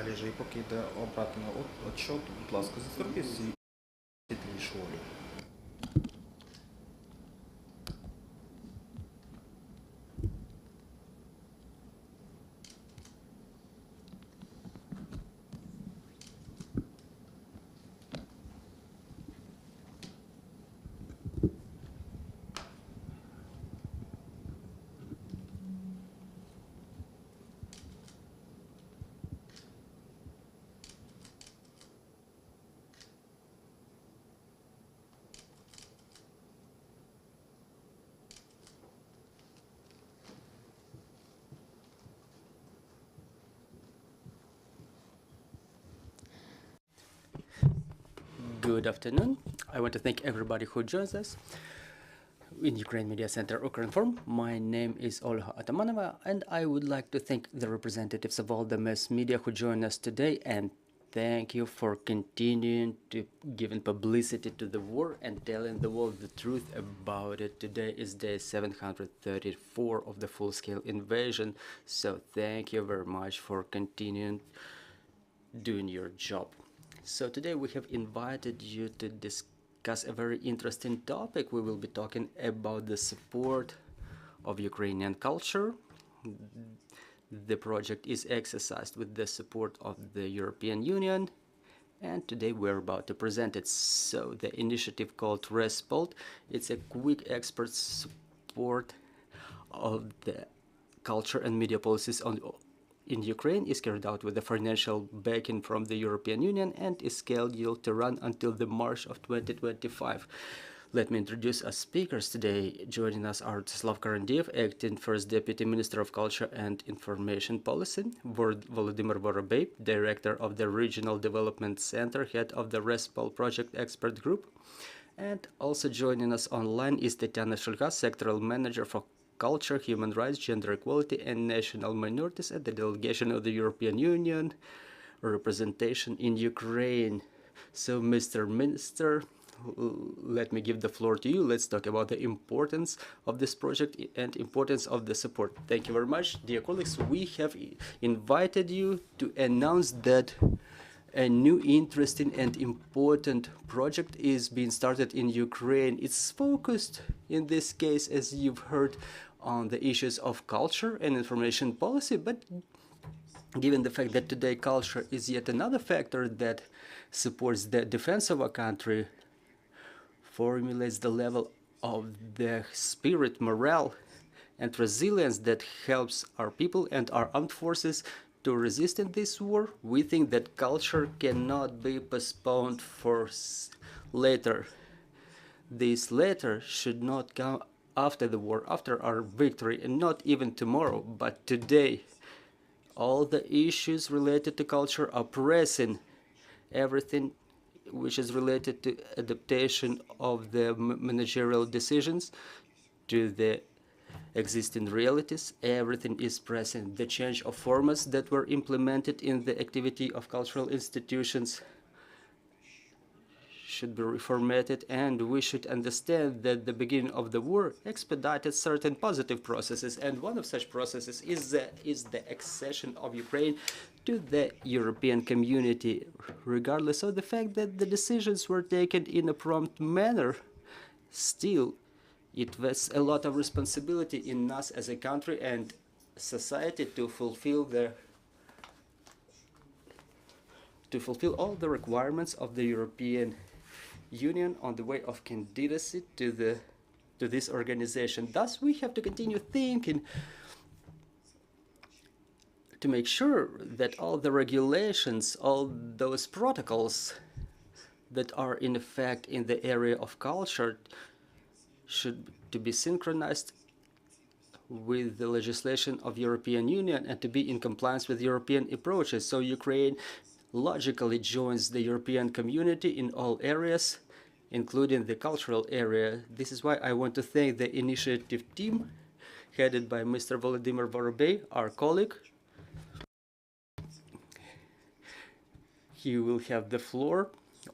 Олеже, і поки йде обратний отчет, будь ласка, зверніть і школі. Good afternoon. I want to thank everybody who joins us in Ukraine Media Center Ukraine Forum. My name is Olha Atamanova, and I would like to thank the representatives of all the mass media who join us today, and thank you for continuing to giving publicity to the war and telling the world the truth about it. Today is day 734 of the full-scale invasion, so thank you very much for continuing doing your job. So today we have invited you to discuss a very interesting topic. We will be talking about the support of Ukrainian culture. The project is exercised with the support of the European Union, and today we're about to present it. So the initiative called RES-POL, it's a quick expert support of the culture and media policies in Ukraine, is carried out with the financial backing from the European Union and is scheduled to run until the March of 2025. Let me introduce our speakers today. Joining us are Rostyslav Karandieiev, Acting First Deputy Minister of Culture and Information Policy, Volodymyr Vorobey, Director of the Regional Development Center, Head of the RES-POL Project Expert Group, and also joining us online is Tetiana Shulha, Sectoral Manager for Culture, Human Rights, Gender Equality, and National Minorities at the Delegation of the European Union representation in Ukraine. So, Mr. Minister, let me give the floor to you. Let's talk about the importance of this project and importance of the support. Thank you very much. Dear colleagues, we have invited you to announce that a new interesting and important project is being started in Ukraine. It's focused, in this case, as you've heard, on the issues of culture and information policy, but given the fact that today culture is yet another factor that supports the defense of a country, formulates the level of the spirit, morale, and resilience that helps our people and our armed forces to resist in this war, we think that culture cannot be postponed for later. This later should not come after the war, after our victory, and not even tomorrow, but today. All the issues related to culture are pressing. Everything which is related to adaptation of the managerial decisions to the existing realities, everything is present. The change of formats that were implemented in the activity of cultural institutions should be reformatted, and we should understand that the beginning of the war expedited certain positive processes, and one of such processes is the accession of Ukraine to the European community, regardless of the fact that the decisions were taken in a prompt manner. Still, it was a lot of responsibility in us as a country and society to fulfill all the requirements of the European Union on the way of candidacy to this organization. Thus, we have to continue thinking to make sure that all the regulations, all those protocols that are in effect in the area of culture should to be synchronized with the legislation of European Union and to be in compliance with European approaches. So Ukraine logically joins the European community in all areas, including the cultural area. This is why I want to thank the initiative team headed by Mr. Volodymyr Vorobey, our colleague. He will have the floor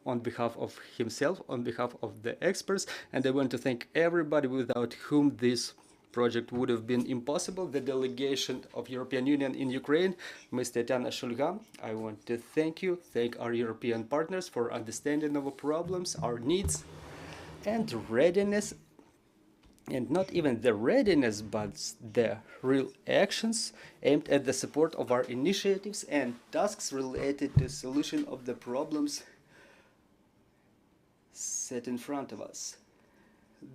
on behalf of himself, on behalf of the experts, and I want to thank everybody without whom this project would have been impossible. The delegation of European Union in Ukraine, Ms. Tetiana Shulha, I want to thank you, thank our European partners for understanding our problems, our needs, and readiness, and not even the readiness, but the real actions aimed at the support of our initiatives and tasks related to solution of the problems set in front of us.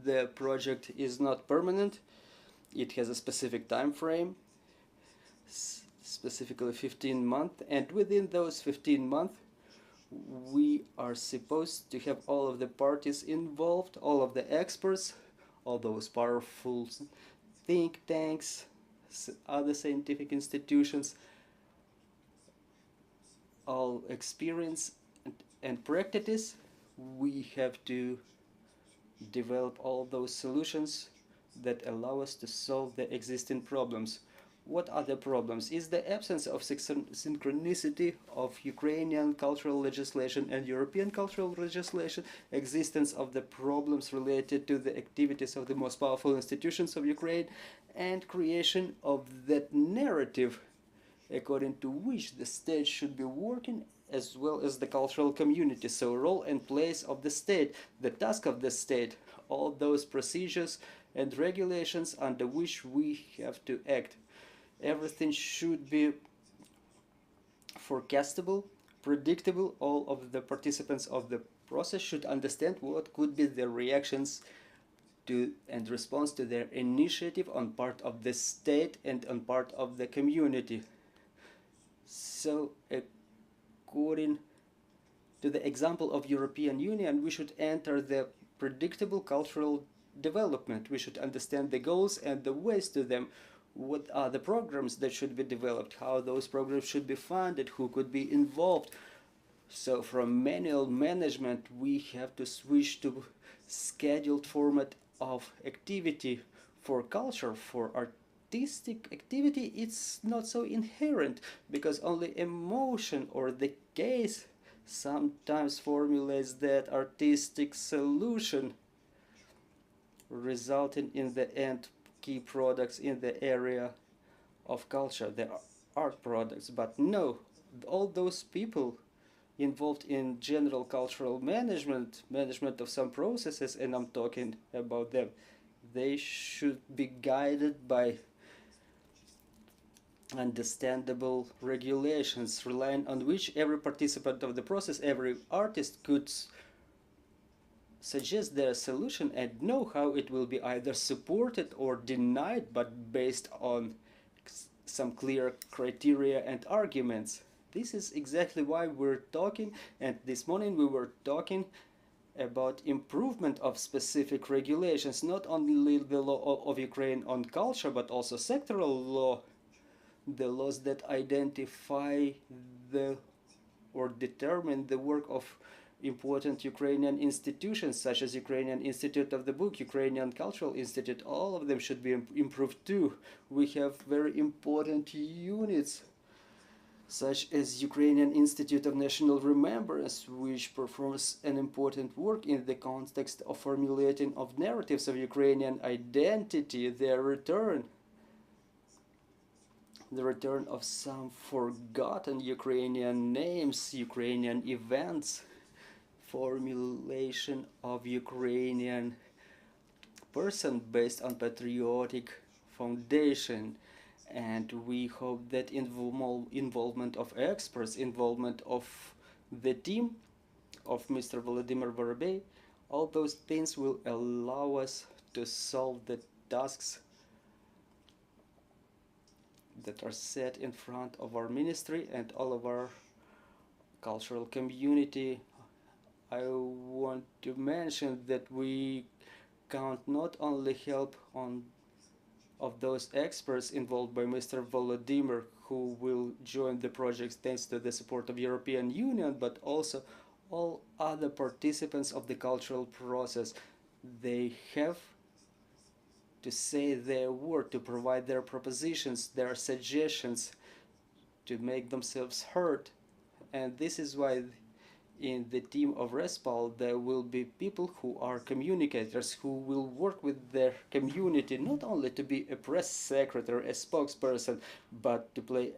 The project is not permanent. It has a specific time frame, specifically 15 months, and within those 15 months we are supposed to have all of the parties involved, all of the experts, all those powerful think tanks, other scientific institutions, all experience and practice. We have to develop all those solutions that allow us to solve the existing problems. What are the problems? Is the absence of synchronicity of Ukrainian cultural legislation and European cultural legislation, existence of the problems related to the activities of the most powerful institutions of Ukraine, and creation of that narrative according to which the state should be working, as well as the cultural community. So role and place of the state, the task of the state, all those procedures and regulations under which we have to act. Everything should be forecastable, predictable. All of the participants of the process should understand what could be the reactions to and response to their initiative on part of the state and on part of the community. So according to the example of European Union, we should enter the predictable cultural development. We should understand the goals and the ways to them. What are the programs that should be developed, how those programs should be funded, who could be involved. So from manual management we have to switch to scheduled format of activity. For culture, for artistic activity, it's not so inherent, because only emotion or the case sometimes formulates that artistic solution, resulting in the end key products in the area of culture, the art products. But no, all those people involved in general cultural management of some processes, and I'm talking about them, they should be guided by understandable regulations, relying on which every participant of the process, every artist could suggest their solution and know how it will be either supported or denied, but based on some clear criteria and arguments. This is exactly why we're talking, and this morning we were talking about improvement of specific regulations, not only the law of Ukraine on culture, but also sectoral law, the laws that identify the or determine the work of important Ukrainian institutions, such as Ukrainian Institute of the Book, Ukrainian Cultural Institute. All of them should be improved too. We have very important units, such as Ukrainian Institute of National Remembrance, which performs an important work in the context of formulating of narratives of Ukrainian identity, their return, the return of some forgotten Ukrainian names, Ukrainian events, formulation of Ukrainian person based on patriotic foundation. And we hope that involvement of experts, involvement of the team of Mr. Volodymyr Vorobey, all those things will allow us to solve the tasks that are set in front of our ministry and all of our cultural community. I want to mention that we count not only help of those experts involved by Mr. Volodymyr, who will join the project thanks to the support of European Union, but also all other participants of the cultural process. They have to say their word, to provide their propositions, their suggestions, to make themselves heard. And this is why in the team of RES-POL, there will be people who are communicators, who will work with their community, not only to be a press secretary, a spokesperson, but to play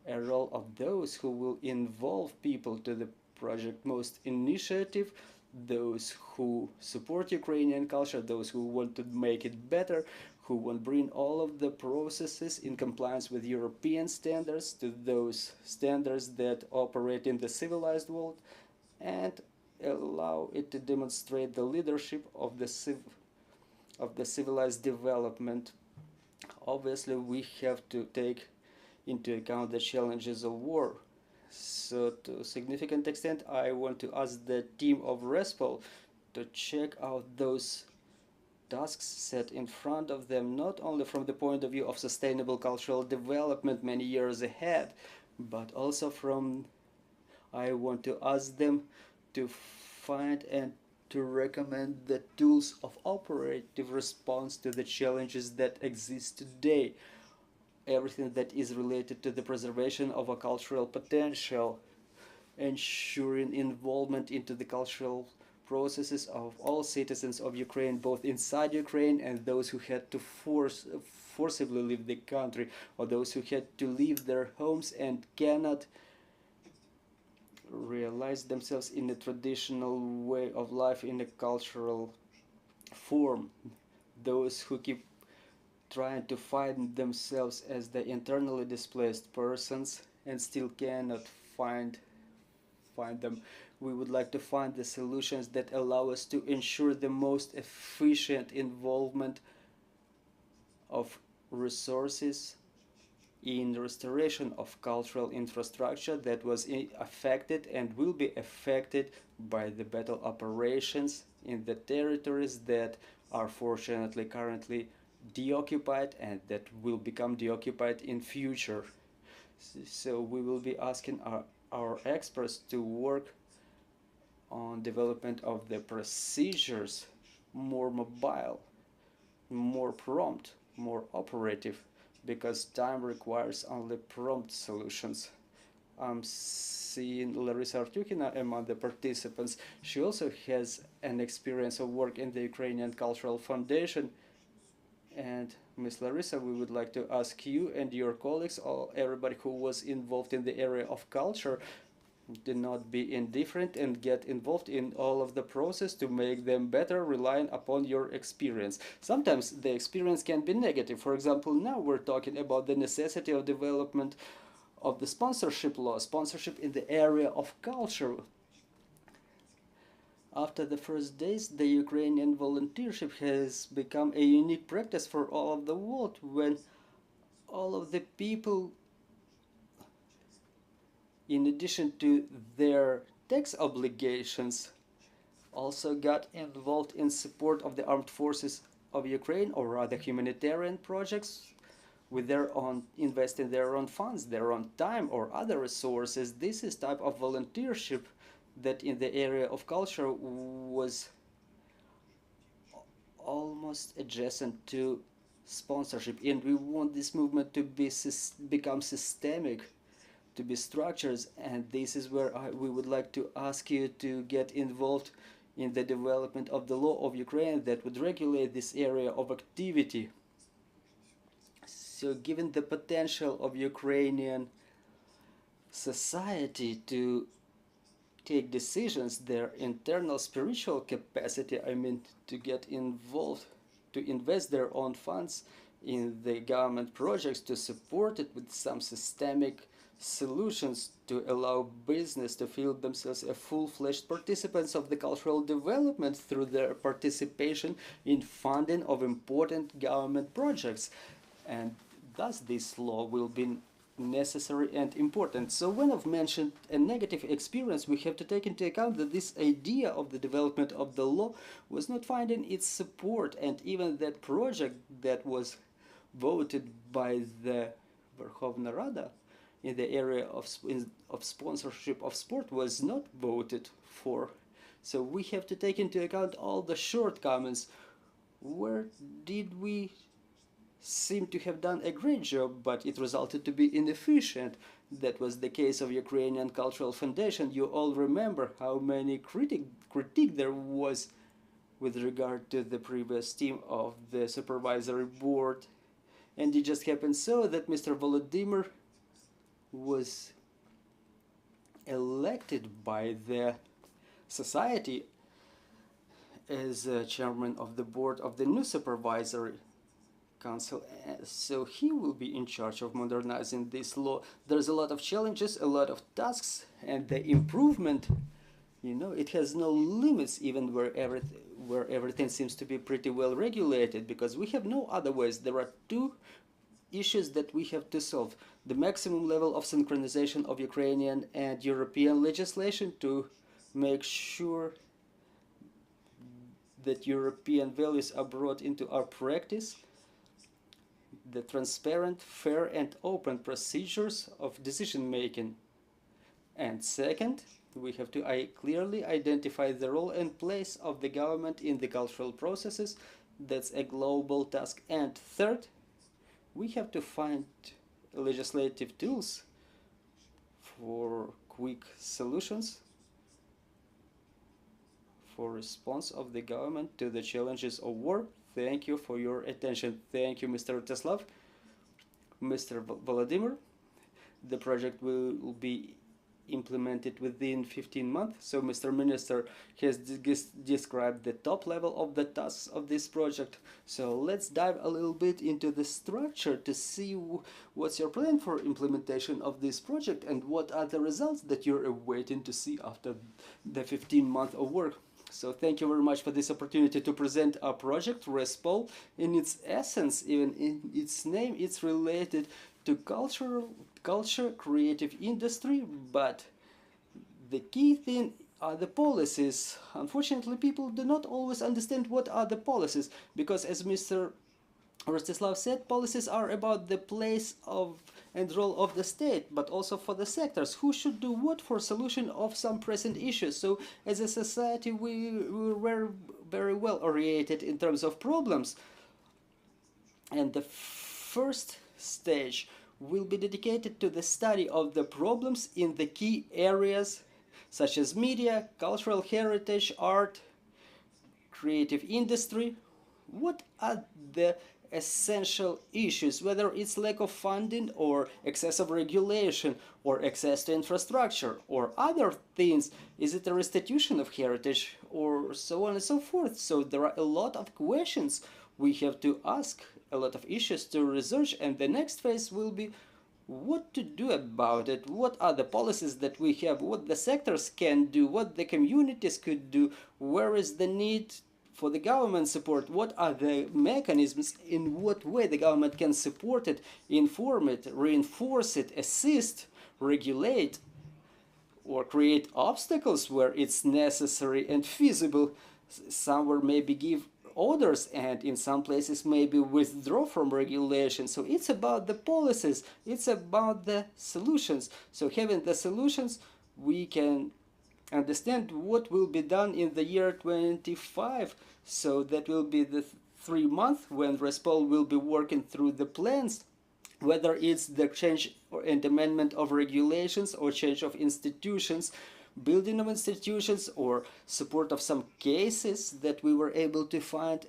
a role of those who will involve people to the project most initiative, those who support Ukrainian culture, those who want to make it better, who want to bring all of the processes in compliance with European standards to those standards that operate in the civilized world, and allow it to demonstrate the leadership of the civilized development. Obviously, we have to take into account the challenges of war. So to a significant extent, I want to ask the team of RES-POL to check out those tasks set in front of them, not only from the point of view of sustainable cultural development many years ahead, but also from, I want to ask them to find and to recommend the tools of operative response to the challenges that exist today. Everything that is related to the preservation of a cultural potential, ensuring involvement into the cultural processes of all citizens of Ukraine, both inside Ukraine and those who had to forcibly leave the country, or those who had to leave their homes and cannot realize themselves in a traditional way of life, in a cultural form, those who keep trying to find themselves as the internally displaced persons and still cannot find them. We would like to find the solutions that allow us to ensure the most efficient involvement of resources in restoration of cultural infrastructure that was affected and will be affected by the battle operations in the territories that are fortunately currently deoccupied and that will become deoccupied in future. So we will be asking our experts to work on development of the procedures, more mobile, more prompt, more operative, because time requires only prompt solutions. I'm seeing Larissa Artyukhina among the participants. She also has an experience of work in the Ukrainian Cultural Foundation. And Ms. Larissa, we would like to ask you and your colleagues, or everybody who was involved in the area of culture, to not be indifferent and get involved in all of the process to make them better, relying upon your experience. Sometimes the experience can be negative. For example, now we're talking about the necessity of development of the sponsorship law, sponsorship in the area of culture. After the first days, the Ukrainian volunteership has become a unique practice for all of the world, when all of the people, in addition to their tax obligations, also got involved in support of the armed forces of Ukraine, or rather humanitarian projects, with their own, investing their own funds, their own time or other resources. This is type of volunteership that in the area of culture was almost adjacent to sponsorship, and we want this movement to become systemic, to be structured, and this is where we would like to ask you to get involved in the development of the law of Ukraine that would regulate this area of activity. So given the potential of Ukrainian society to take decisions, their internal spiritual capacity, I mean, to get involved, to invest their own funds in the government projects, to support it with some systemic solutions, to allow business to feel themselves as full-fledged participants of the cultural development through their participation in funding of important government projects. And thus this law will be necessary and important. So when I've mentioned a negative experience, we have to take into account that this idea of the development of the law was not finding its support, and even that project that was voted by the Verkhovna Rada in the area of sponsorship of sport was not voted for. So we have to take into account all the shortcomings. Where did we seem to have done a great job, but it resulted to be inefficient? That was the case of Ukrainian Cultural Foundation. You all remember how many critique there was with regard to the previous team of the supervisory board. And it just happened so that Mr. Volodymyr was elected by the society as chairman of the board of the new supervisory council, so he will be in charge of modernizing this law. There's a lot of challenges, a lot of tasks, and the improvement, you know, it has no limits, even where everything seems to be pretty well regulated, because we have no other ways. There are two issues that we have to solve: the maximum level of synchronization of Ukrainian and European legislation to make sure that European values are brought into our practice, the transparent, fair and open procedures of decision making, and second, we have to clearly identify the role and place of the government in the cultural processes. That's a global task. And third, we have to find legislative tools for quick solutions for response of the government to the challenges of war. Thank you for your attention. Thank you, Mr. Rostyslav. Mr. Volodymyr, the project will be implemented within 15 months. So Mr. Minister has described the top level of the tasks of this project. So let's dive a little bit into the structure to see what's your plan for implementation of this project and what are the results that you're awaiting to see after the 15 months of work. So thank you very much for this opportunity to present our project, RES-POL. In its essence, even in its name, it's related to culture, creative industry, but the key thing are the policies. Unfortunately, people do not always understand what are the policies, because as Mr. Rostyslav said, policies are about the place of and role of the state, but also for the sectors, who should do what for solution of some present issues. So as a society, we were very well oriented in terms of problems. And the first stage will be dedicated to the study of the problems in the key areas such as media, cultural heritage, art, creative industry. What are the essential issues, whether it's lack of funding or excessive regulation or access to infrastructure or other things? Is it a restitution of heritage or so on and so forth? So there are a lot of questions we have to ask, a lot of issues to research, and the next phase will be what to do about it, what are the policies that we have, what the sectors can do, what the communities could do, where is the need for the government support, what are the mechanisms, in what way the government can support it, inform it, reinforce it, assist, regulate, or create obstacles where it's necessary and feasible. Somewhere maybe give orders, and in some places maybe withdraw from regulation. So it's about the policies, it's about the solutions. So having the solutions, we can understand what will be done in the year 25. So that will be the 3 months when RES-POL will be working through the plans, whether it's the change and amendment of regulations or change of institutions, building of institutions, or support of some cases that we were able to find.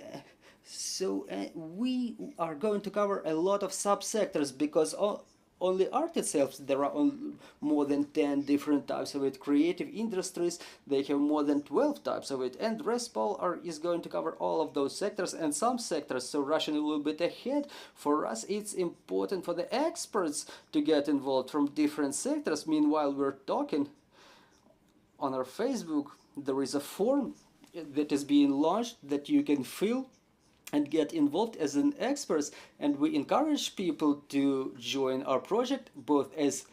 So we are going to cover a lot of subsectors, because only art itself, there are more than 10 different types of it. Creative industries, they have more than 12 types of it. And RES-POL is going to cover all of those sectors and some sectors. So rushing a little bit ahead, for us it's important for the experts to get involved from different sectors. Meanwhile, we're talking on our Facebook, there is a form that is being launched that you can fill and get involved as an expert, and we encourage people to join our project both as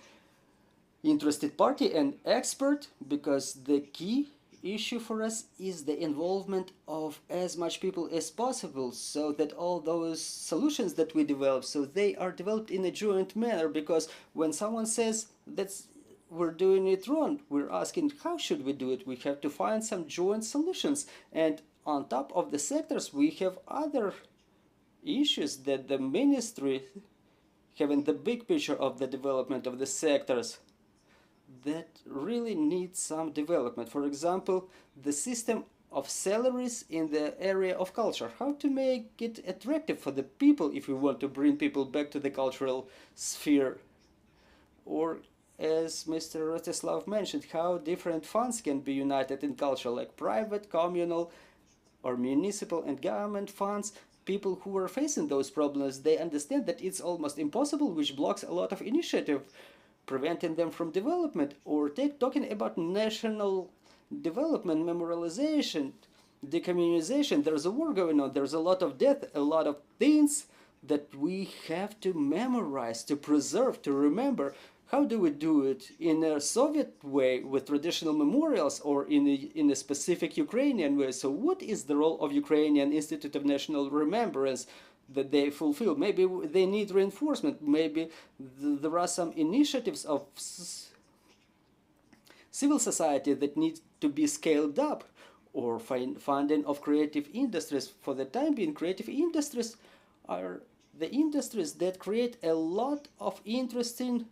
interested party and expert, because the key issue for us is the involvement of as much people as possible, so that all those solutions that we develop, so they are developed in a joint manner. Because when someone says that's we're doing it wrong, we're asking how should we do it. We have to find some joint solutions, and on top of the sectors, we have other issues that the ministry having the big picture of the development of the sectors that really need some development. For example, the system of salaries in the area of culture. How to make it attractive for the people if we want to bring people back to the cultural sphere. Or, as Mr. Rostyslav mentioned, how different funds can be united in culture, like private, communal, or municipal and government funds. People who are facing those problems, they understand that it's almost impossible, which blocks a lot of initiative, preventing them from development. Or talking about national development, memorialization, decommunization. There's a war going on, there's a lot of death, a lot of things that we have to memorize, to preserve, to remember. How do we do it? In a Soviet way with traditional memorials, or in a specific Ukrainian way? So what is the role of Ukrainian Institute of National Remembrance that they fulfill? Maybe they need reinforcement. Maybe there are some initiatives of civil society that need to be scaled up, or funding of creative industries. For the time being, creative industries are the industries that create a lot of interesting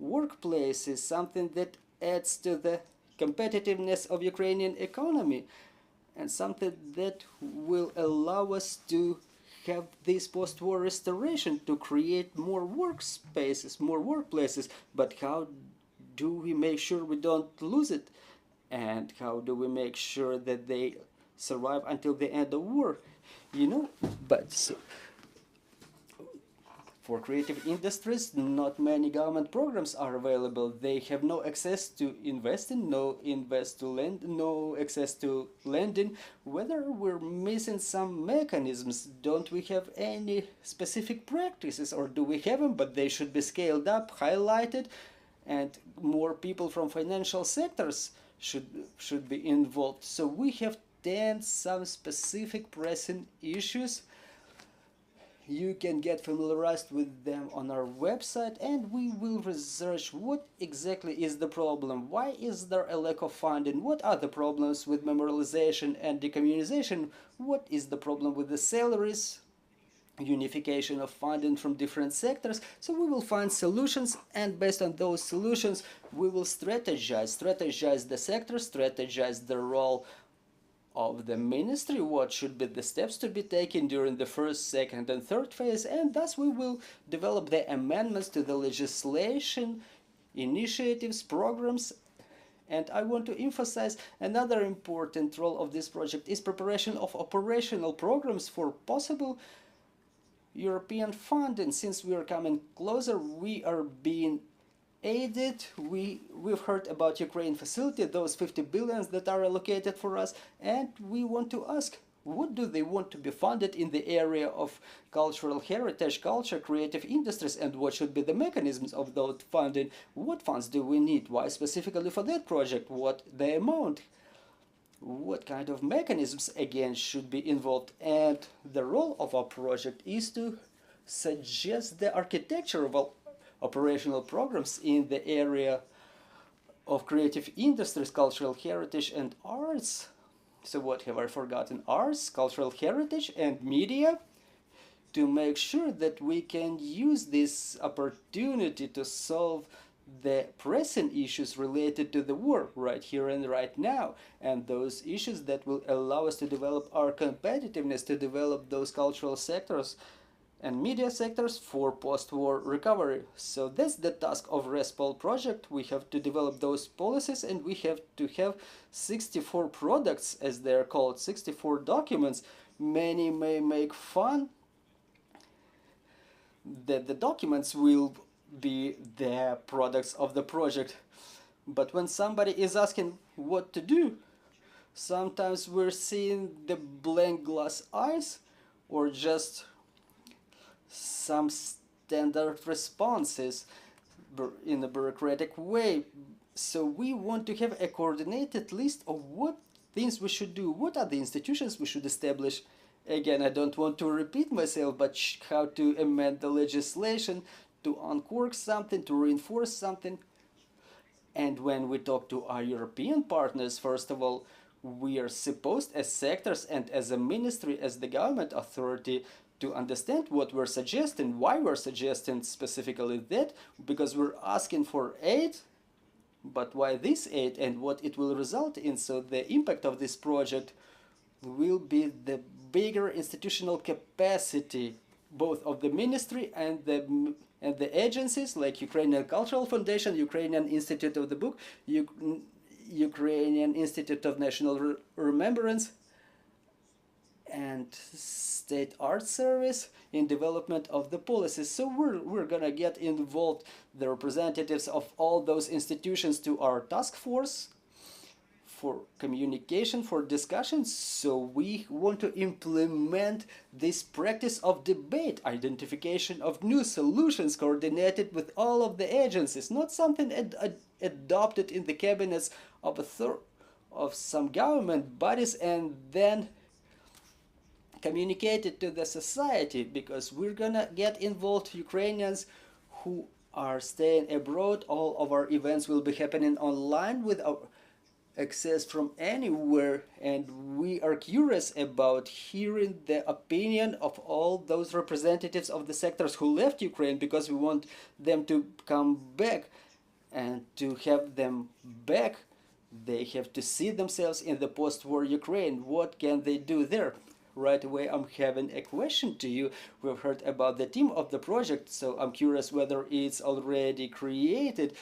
workplaces, something that adds to the competitiveness of Ukrainian economy, and something that will allow us to have this post-war restoration, to create more workspaces, more workplaces. But how do we make sure we don't lose it? And how do we make sure that they survive until the end of war? You know, but so, for creative industries, not many government programs are available. They have no access to investing, no access to lending. Whether we're missing some mechanisms, don't we have any specific practices, or do we have them, but they should be scaled up, highlighted, and more people from financial sectors should be involved. So we have some specific pressing issues. You can get familiarized with them on our website, and we will research what exactly is the problem. Why is there a lack of funding? What are the problems with memorialization and decommunization? What is the problem with the salaries? Unification of funding from different sectors. So we will find solutions, and based on those solutions, we will strategize the sectors, strategize the role of the ministry, what should be the steps to be taken during the first, second, and third phase, and thus we will develop the amendments to the legislation, initiatives, programs. And I want to emphasize another important role of this project is preparation of operational programs for possible European funding. Since we are coming closer, we are being aided. We've heard about Ukraine facility, those 50 billions that are allocated for us, and we want to ask, what do they want to be funded in the area of cultural heritage, culture, creative industries, and what should be the mechanisms of those funding? What funds do we need? Why specifically for that project? What the amount? What kind of mechanisms again should be involved? And the role of our project is to suggest the architecture of operational programs in the area of creative industries, cultural heritage, and arts. So what have I forgotten? Arts, cultural heritage, and media, to make sure that we can use this opportunity to solve the pressing issues related to the war right here and right now, and those issues that will allow us to develop our competitiveness, to develop those cultural sectors and media sectors for post-war recovery. So that's the task of RES-POL project. We have to develop those policies, and we have to have 64 products, as they're called, 64 documents. Many may make fun that the documents will be the products of the project, but when somebody is asking what to do, sometimes we're seeing the blank glass eyes, or just some standard responses in a bureaucratic way. So we want to have a coordinated list of what things we should do, what are the institutions we should establish. Again, I don't want to repeat myself, but how to amend the legislation, to uncork something, to reinforce something. And when we talk to our European partners, first of all, we are supposed as sectors and as a ministry, as the government authority, to understand what we're suggesting, why we're suggesting specifically that, because we're asking for aid, but why this aid and what it will result in. So the impact of this project will be the bigger institutional capacity, both of the ministry and the agencies like Ukrainian Cultural Foundation, Ukrainian Institute of the Book, Ukrainian Institute of National Remembrance, and State Art Service in development of the policies. So we're gonna get involved, the representatives of all those institutions, to our task force for communication, for discussion. So we want to implement this practice of debate, identification of new solutions coordinated with all of the agencies, not something adopted in the cabinets of some government bodies and then communicated to the society, because we're gonna get involved Ukrainians who are staying abroad. All of our events will be happening online with our access from anywhere, and we are curious about hearing the opinion of all those representatives of the sectors who left Ukraine, because we want them to come back, and to have them back they have to see themselves in the post-war Ukraine. What can they do there? Right away I'm having a question to you. We've heard about the team of the project, so I'm curious whether it's already created.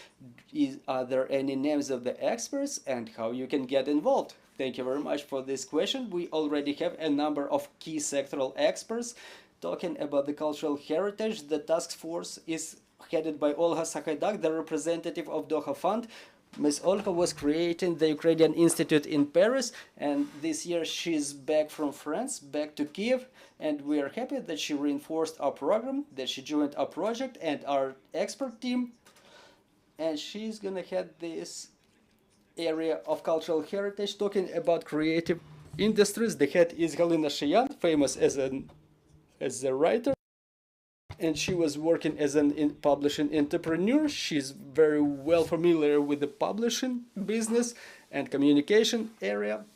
Are there any names of the experts and how you can get involved? Thank you very much for this question. We already have a number of key sectoral experts talking about the cultural heritage. The task force is headed by Olga Sakaidak, the representative of Doha Fund. Ms. Olga was creating the Ukrainian Institute in Paris, and this year she's back from France, back to Kiev, and we are happy that she reinforced our program, that she joined our project and our expert team, and she's gonna head this area of cultural heritage, talking about creative industries. The head is Galina Shiyan, famous as a writer, and she was working as an publishing entrepreneur. She's very well familiar with the publishing business and communication area.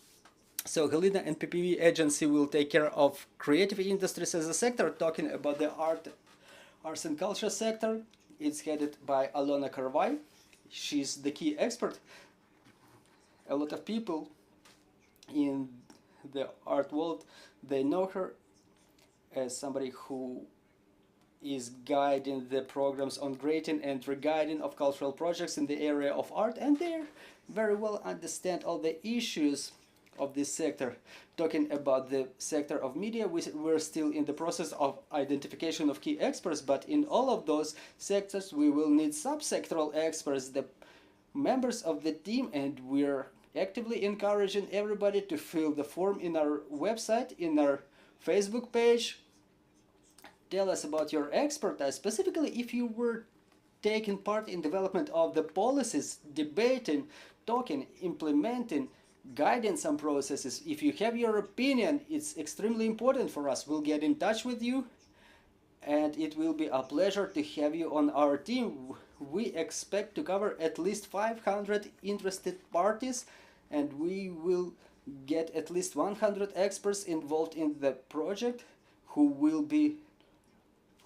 So Galina and PPV agency will take care of creative industries as a sector, talking about the arts and culture sector. It's headed by Alona Karvai. She's the key expert. A lot of people in the art world, they know her as somebody who is guiding the programs on grading and reguiding of cultural projects in the area of art, and they very well understand all the issues of this sector. Talking about the sector of media, we're still in the process of identification of key experts, but in all of those sectors we will need subsectoral experts, the members of the team, and we're actively encouraging everybody to fill the form in our website, in our Facebook page. Tell us about your expertise, specifically if you were taking part in development of the policies, debating, talking, implementing, guiding some processes. If you have your opinion, it's extremely important for us. We'll get in touch with you, and it will be a pleasure to have you on our team. We expect to cover at least 500 interested parties, and we will get at least 100 experts involved in the project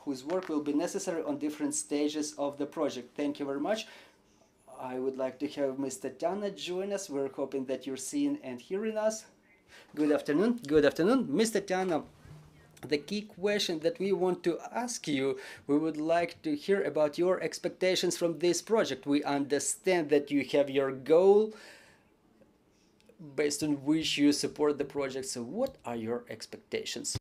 whose work will be necessary on different stages of the project. Thank you very much. I would like to have Ms. Tetiana join us. We're hoping that you're seeing and hearing us. Good afternoon. Good afternoon. Ms. Tetiana, the key question that we want to ask you, we would like to hear about your expectations from this project. We understand that you have your goal based on which you support the project. So what are your expectations?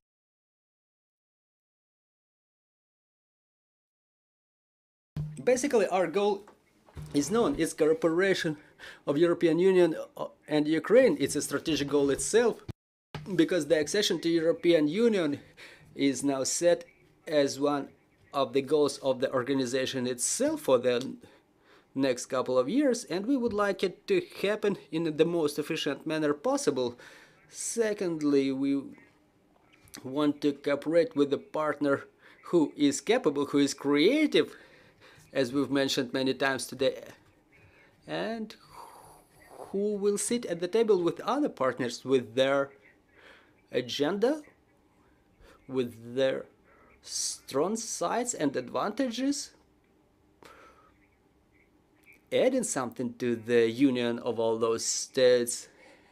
Basically, our goal is known. It's cooperation of European Union and Ukraine. It's a strategic goal itself, because the accession to European Union is now set as one of the goals of the organization itself for the next couple of years, and we would like it to happen in the most efficient manner possible. Secondly, we want to cooperate with a partner who is capable, who is creative, as we've mentioned many times today, and who will sit at the table with other partners with their agenda, with their strong sides and advantages, adding something to the union of all those states.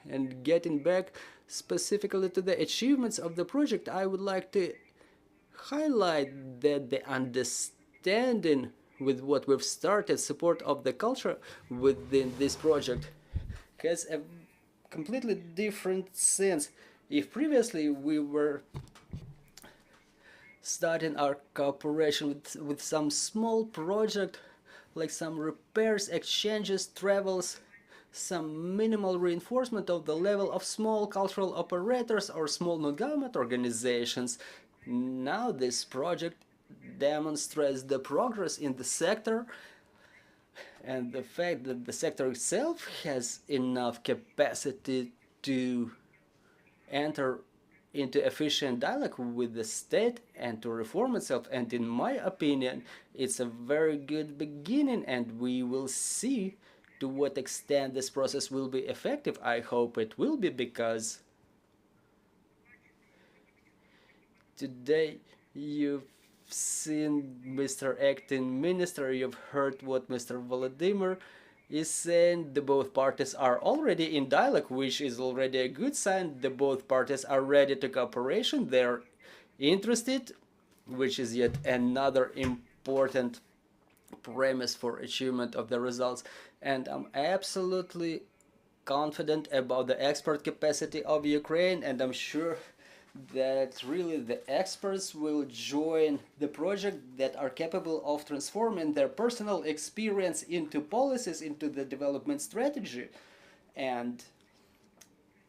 And getting back specifically to the achievements of the project, I would like to highlight that the understanding with what we've started, support of the culture within this project, has a completely different sense. If previously we were starting our cooperation with some small project, like some repairs, exchanges, travels, some minimal reinforcement of the level of small cultural operators or small non-government organizations, now this project demonstrates the progress in the sector and the fact that the sector itself has enough capacity to enter into efficient dialogue with the state and to reform itself. And in my opinion, it's a very good beginning, and we will see to what extent this process will be effective. I hope it will be, because today you've seen Mr. Acting Minister, you've heard what Mr. Volodymyr is saying. The both parties are already in dialogue, which is already a good sign. The both parties are ready to cooperation, they're interested, which is yet another important premise for achievement of the results. And I'm absolutely confident about the expert capacity of Ukraine, and I'm sure that really the experts will join the project that are capable of transforming their personal experience into policies, into the development strategy, and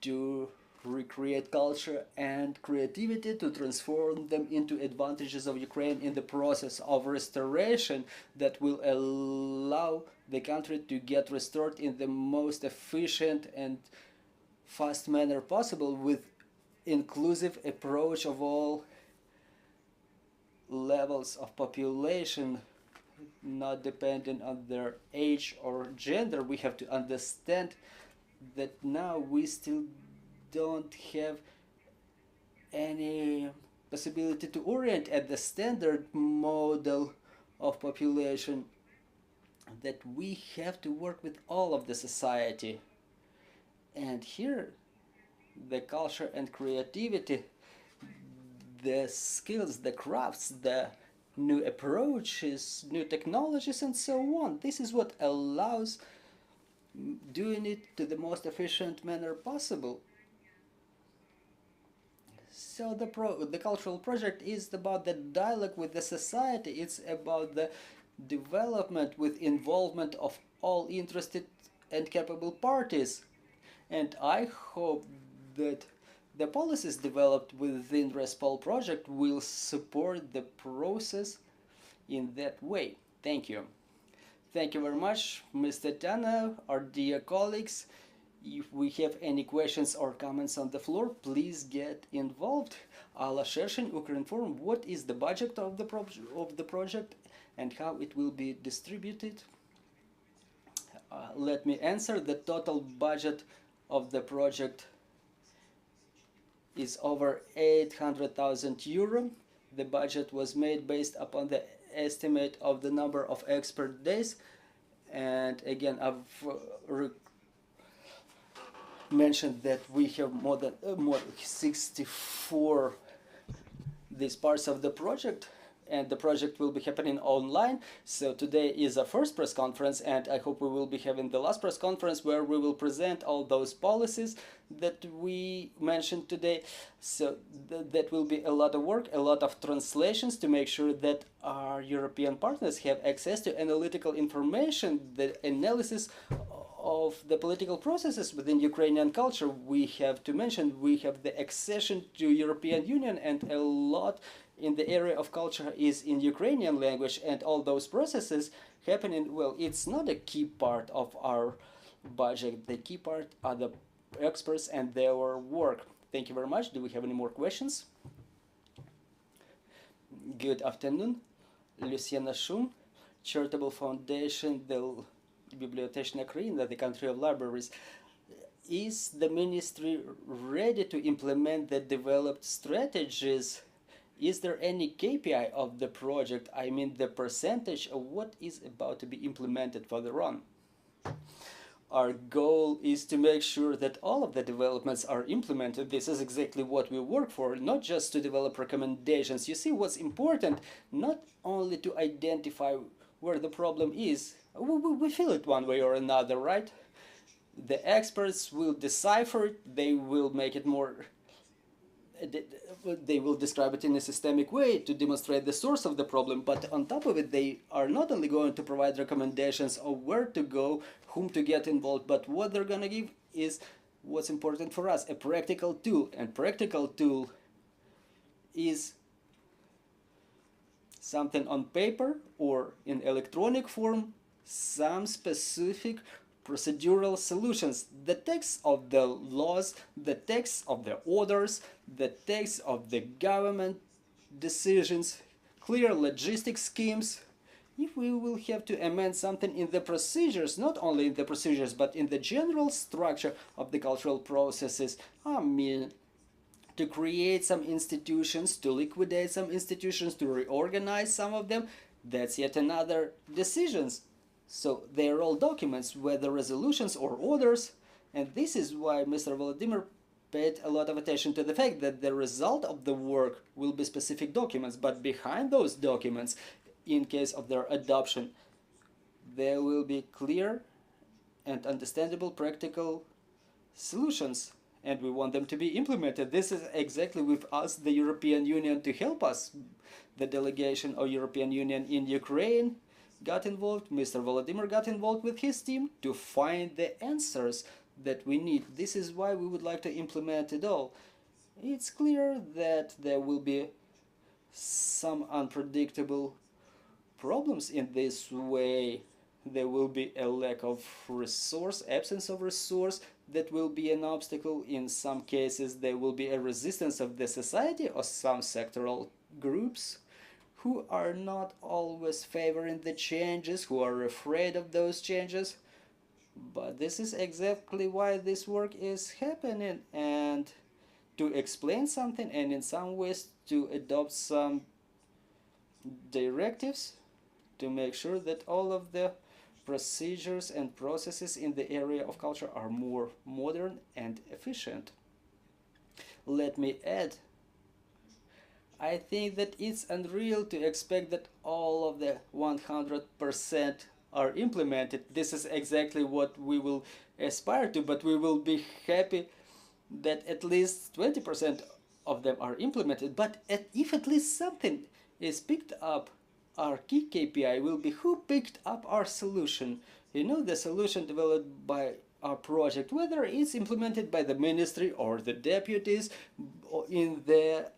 to recreate culture and creativity, to transform them into advantages of Ukraine in the process of restoration that will allow the country to get restored in the most efficient and fast manner possible, with inclusive approach of all levels of population, not dependent on their age or gender. We have to understand that now we still don't have any possibility to orient at the standard model of population, that we have to work with all of the society. And here the culture and creativity, the skills, the crafts, the new approaches, new technologies, and so on. This is what allows doing it to the most efficient manner possible. So the cultural project is about the dialogue with the society. It's about the development with involvement of all interested and capable parties. And I hope that the policies developed within RES-POL project will support the process in that way. Thank you. Thank you very much, Ms. Tetiana, our dear colleagues. If we have any questions or comments on the floor, please get involved. Alla Shershin, Ukraine Forum, what is the budget of the project and how it will be distributed? Let me answer. The total budget of the project is over 800,000 euro. The budget was made based upon the estimate of the number of expert days. And again, I've mentioned that we have more than 64 these parts of the project, and the project will be happening online. So today is our first press conference, and I hope we will be having the last press conference where we will present all those policies that we mentioned today. So that will be a lot of work, a lot of translations to make sure that our European partners have access to analytical information, the analysis of the political processes within Ukrainian culture. We have to mention we have the accession to European Union, and a lot in the area of culture is in Ukrainian language, and all those processes happening, well, it's not a key part of our budget. The key part are the experts and their work. Thank you very much. Do we have any more questions? Good afternoon. Luciana Shum, Charitable Foundation, the Bibliotечная Ukraina, the country of libraries. Is the ministry ready to implement the developed strategies Is there any KPI of the project? I mean the percentage of what is about to be implemented further on. Our goal is to make sure that all of the developments are implemented. This is exactly what we work for, not just to develop recommendations. You see, what's important, not only to identify where the problem is. We feel it one way or another, right? The experts will decipher it, they will make it more, they will describe it in a systemic way to demonstrate the source of the problem, but on top of it, they are not only going to provide recommendations of where to go, whom to get involved, but what they're going to give is what's important for us, a practical tool. And practical tool is something on paper or in electronic form, some specific procedural solutions, the text of the laws, the text of the orders, the text of the government decisions, clear logistic schemes. If we will have to amend something in the procedures, not only in the procedures, but in the general structure of the cultural processes, I mean, to create some institutions, to liquidate some institutions, to reorganize some of them, that's yet another decisions. So they are all documents, whether resolutions or orders, and this is why Mr. Volodymyr paid a lot of attention to the fact that the result of the work will be specific documents, but behind those documents, in case of their adoption, there will be clear and understandable practical solutions, and we want them to be implemented. This is exactly with us, the European Union, to help us. The delegation of European Union in Ukraine got involved, Mr. Volodymyr got involved with his team to find the answers that we need. This is why we would like to implement it all. It's clear that there will be some unpredictable problems in this way. There will be a lack of resource, absence of resource, that will be an obstacle. In some cases there will be a resistance of the society or some sectoral groups who are not always favoring the changes, who are afraid of those changes. But this is exactly why this work is happening, and to explain something and in some ways to adopt some directives to make sure that all of the procedures and processes in the area of culture are more modern and efficient. Let me add, I think that it's unreal to expect that all of the 100% are implemented. This is exactly what we will aspire to, but we will be happy that at least 20% of them are implemented. But if at least something is picked up, our key KPI will be who picked up our solution. You know, the solution developed by our project, whether it's implemented by the ministry or the deputies in the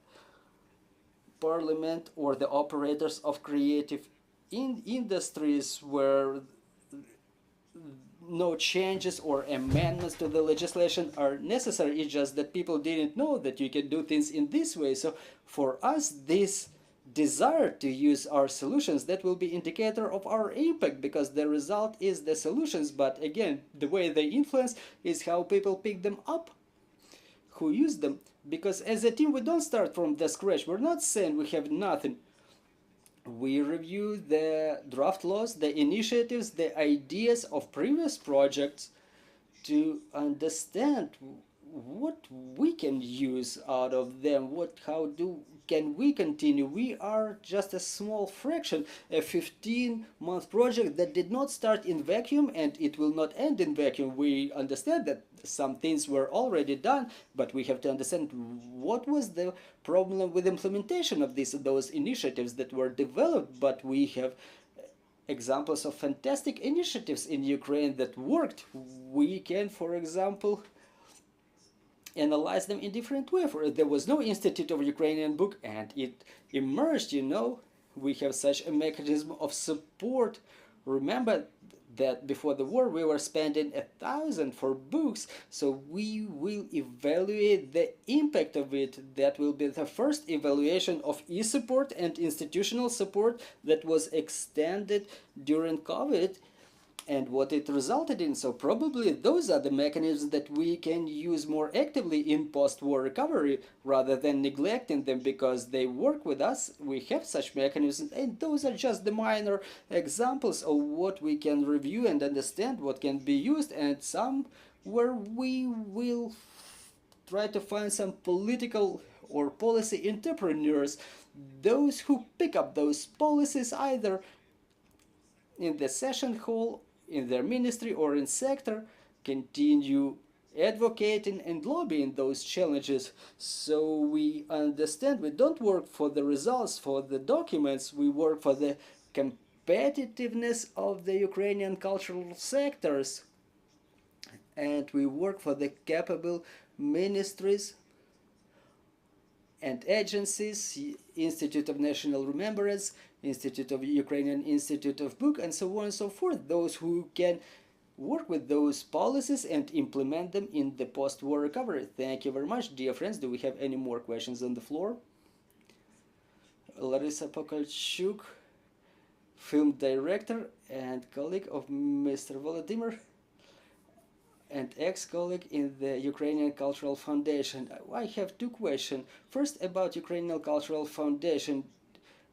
parliament or the operators of creative industries, where no changes or amendments to the legislation are necessary. It's just that people didn't know that you can do things in this way. So for us, this desire to use our solutions, that will be indicator of our impact, because the result is the solutions, but again, the way they influence is how people pick them up, who use them. Because as a team, we don't start from the scratch. We're not saying we have nothing. We review the draft laws, the initiatives, the ideas of previous projects to understand what we can use out of them, can we continue. We are just a small fraction, a 15-month project that did not start in vacuum, and it will not end in vacuum. We understand that some things were already done, but we have to understand what was the problem with implementation of those initiatives that were developed. But we have examples of fantastic initiatives in Ukraine that worked. We can, for example, analyze them in different way. There was no Institute of Ukrainian Book, and it emerged, you know. We have such a mechanism of support. Remember that before the war we were spending 1,000 for books, so we will evaluate the impact of it. That will be the first evaluation of e-support and institutional support that was extended during COVID. and what it resulted in. So probably those are the mechanisms that we can use more actively in post-war recovery rather than neglecting them because they work with us. We have such mechanisms, and those are just the minor examples of what we can review and understand what can be used, and some where we will try to find some political or policy entrepreneurs, those who pick up those policies either in the session hall, in their ministry, or in sector, continue advocating and lobbying those challenges. So we understand we don't work for the results, for the documents, we work for the competitiveness of the Ukrainian cultural sectors, and we work for the capable ministries and agencies, Institute of National Remembrance, Institute of Ukrainian Institute of Book, and so on and so forth, those who can work with those policies and implement them in the post-war recovery. Thank you very much, dear friends. Do we have any more questions on the floor? Larissa Pokalchuk, film director and colleague of Mr. Volodymyr, and ex-colleague in the Ukrainian Cultural Foundation. I have two questions. First, about Ukrainian Cultural Foundation.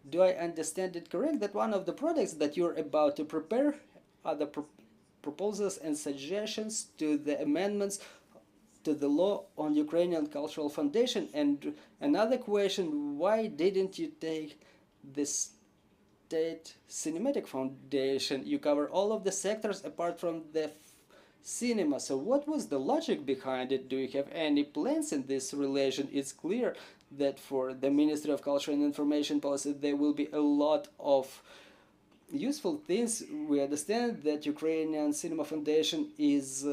Do I understand it correct that one of the products that you're about to prepare are the proposals and suggestions to the amendments to the law on Ukrainian Cultural Foundation? And another question, why didn't you take the State Cinematic Foundation? You cover all of the sectors apart from the cinema. So what was the logic behind it? Do you have any plans in this relation? It's clear that for the Ministry of Culture and Information Policy there will be a lot of useful things. We understand that Ukrainian Cinema Foundation is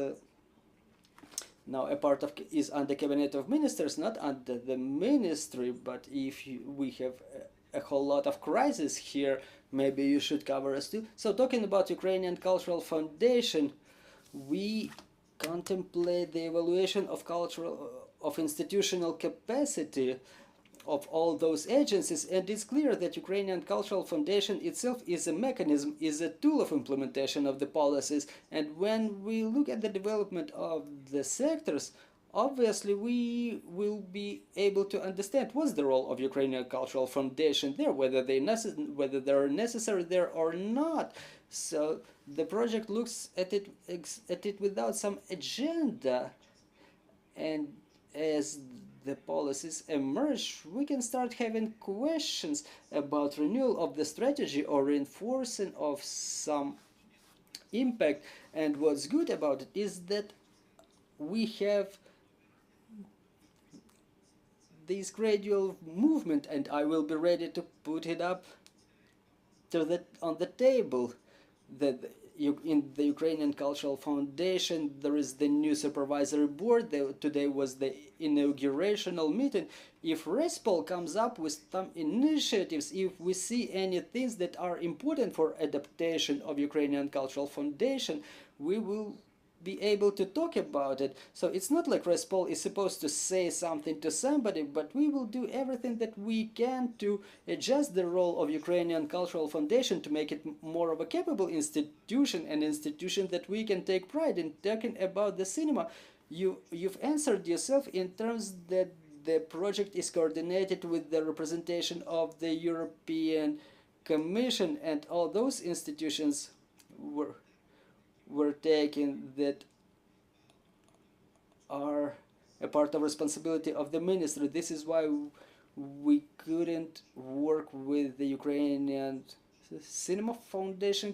now a part of, is under Cabinet of Ministers, not under the ministry, but if we have a whole lot of crisis here, maybe you should cover us too. So talking about Ukrainian Cultural Foundation, we contemplate the evaluation of institutional capacity of all those agencies, and it's clear that Ukrainian Cultural Foundation itself is a mechanism, is a tool of implementation of the policies. And when we look at the development of the sectors, obviously we will be able to understand what's the role of Ukrainian Cultural Foundation there, whether they're necessary there or not. So the project looks at it without some agenda, and as the policies emerge, we can start having questions about renewal of the strategy or reinforcing of some impact. And what's good about it is that we have this gradual movement, and I will be ready to put it up to on the table. That in the Ukrainian Cultural Foundation there is the new supervisory board. Today was the inaugurational meeting. If RES-POL comes up with some initiatives, if we see any things that are important for adaptation of Ukrainian Cultural Foundation, we will be able to talk about it. So it's not like RES-POL is supposed to say something to somebody, but we will do everything that we can to adjust the role of Ukrainian Cultural Foundation to make it more of a capable institution, an institution that we can take pride in. Talking about the cinema, you've answered yourself in terms that the project is coordinated with the representation of the European Commission, and all those institutions were taken that are a part of responsibility of the ministry. This is why we couldn't work with the Ukrainian Cinema Foundation,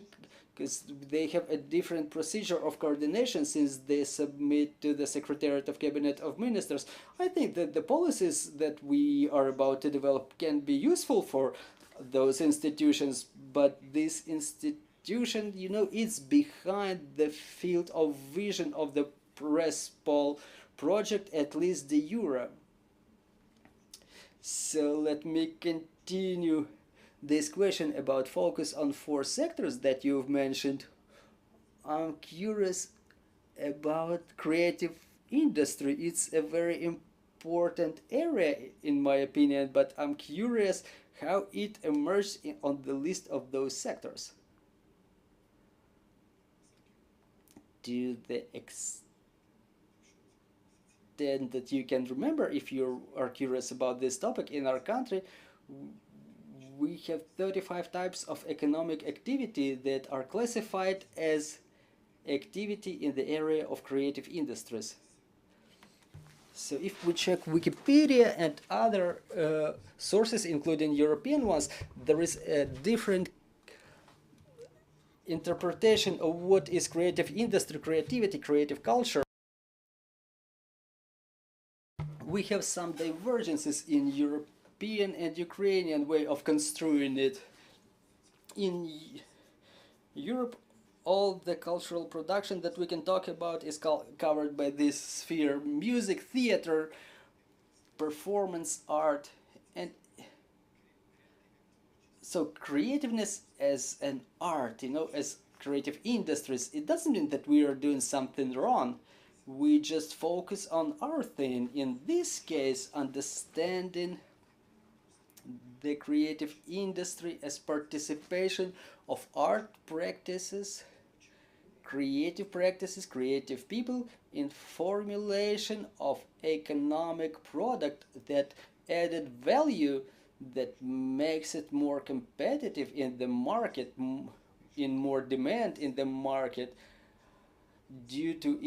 because they have a different procedure of coordination since they submit to the Secretariat of Cabinet of Ministers. I think that the policies that we are about to develop can be useful for those institutions, but this institution, you know, it's behind the field of vision of the RES-POL project, at least de jure. So let me continue this question about focus on 4 sectors that you've mentioned. I'm curious about creative industry. It's a very important area in my opinion, but I'm curious how it emerged on the list of those sectors. to the extent that you can remember, if you are curious about this topic, in our country we have 35 types of economic activity that are classified as activity in the area of creative industries. So if we check Wikipedia and other sources, including European ones, there is a different interpretation of what is creative industry, creativity, creative culture. We have some divergences in European and Ukrainian way of construing it. In Europe, all the cultural production that we can talk about is covered by this sphere: music, theater, performance art. And so creativeness as an art, as creative industries, it doesn't mean that we are doing something wrong. We just focus on our thing. In this case, understanding the creative industry as participation of art practices, creative people in formulation of economic product that added value, that makes it more competitive in the market, in more demand in the market, due to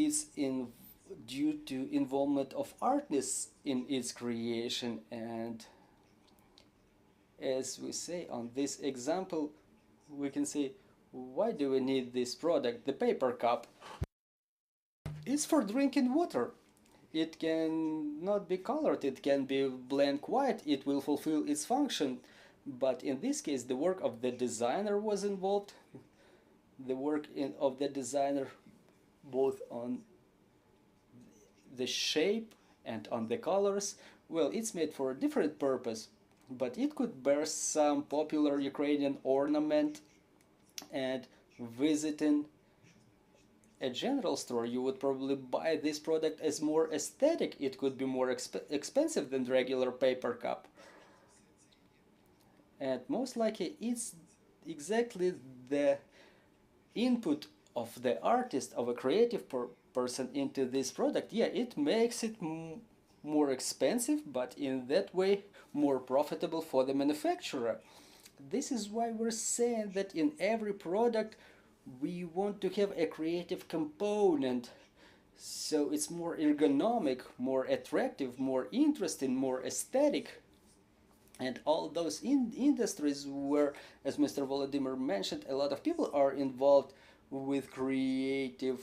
involvement of artists in its creation. And as we say on this example, we can say, why do we need this product? The paper cup is for drinking water. It can not be colored, it can be blank white, it will fulfill its function. But in this case, the work of the designer was involved, the work of the designer both on the shape and on the colors. Well, it's made for a different purpose, but it could bear some popular Ukrainian ornament, and visiting a general store, you would probably buy this product as more aesthetic. It could be more expensive than the regular paper cup. And most likely it's exactly the input of the artist, of a creative person into this product. Yeah, it makes it more expensive, but in that way more profitable for the manufacturer. This is why we're saying that in every product we want to have a creative component, so it's more ergonomic, more attractive, more interesting, more aesthetic. And all those industries where, as Mr. Volodymyr mentioned, a lot of people are involved with creative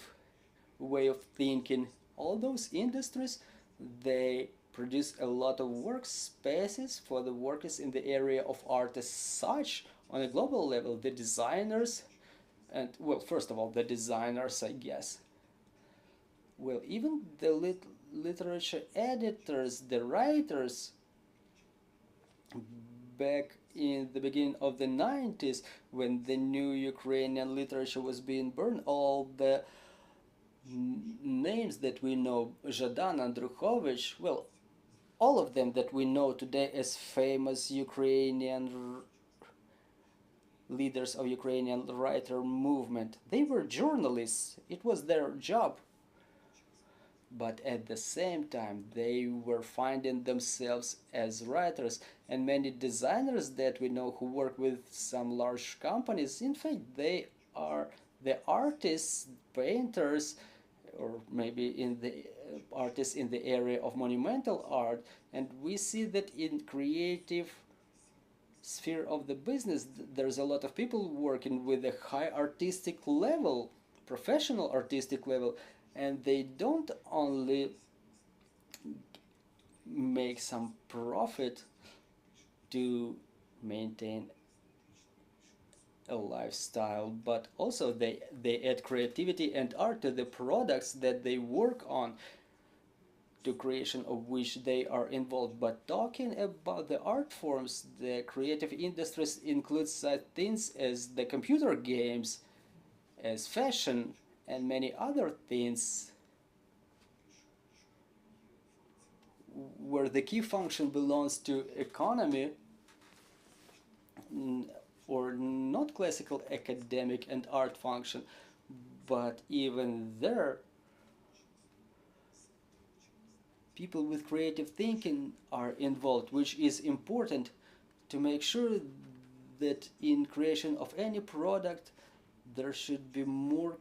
way of thinking. All those industries, they produce a lot of workspaces for the workers in the area of art as such. On a global level, the designers, and well, first of all, the designers, I guess. Well, even the literature editors, the writers, back in the beginning of the 90s, when the new Ukrainian literature was being burned, all the names that we know, Zhadan, Andrukhovich, well, all of them that we know today as famous Ukrainian leaders of Ukrainian writer movement, they were journalists. It was their job. But at the same time, they were finding themselves as writers. And many designers that we know who work with some large companies, in fact, they are the artists, painters, or maybe in the artists in the area of monumental art. And we see that in creative sphere of the business, there's a lot of people working with a high artistic level, professional artistic level, and they don't only make some profit to maintain a lifestyle, but also they add creativity and art to the products that they work on, to creation of which they are involved. But talking about the art forms, the creative industries include such things as the computer games, as fashion, and many other things where the key function belongs to economy, or not classical academic and art function, but even there, people with creative thinking are involved, which is important to make sure that in creation of any product there should be more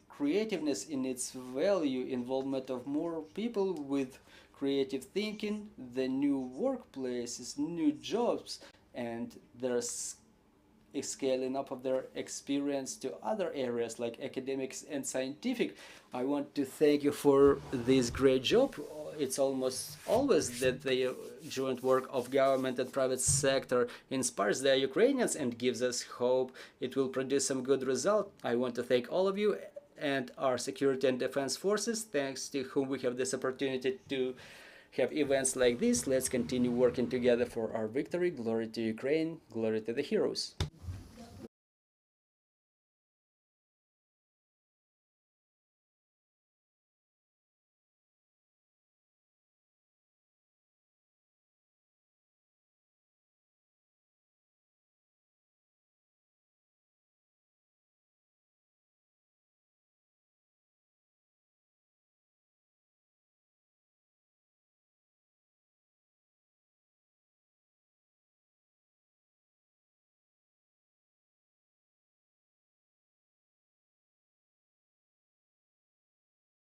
creativeness in its value, involvement of more people with creative thinking, the new workplaces, new jobs, and there's scaling up of their experience to other areas like academics and scientific. I want to thank you for this great job. It's almost always that the joint work of government and private sector inspires the Ukrainians and gives us hope it will produce some good result. I want to thank all of you and our security and defense forces, thanks to whom we have this opportunity to have events like this. Let's continue working together for our victory. Glory to Ukraine, glory to the heroes.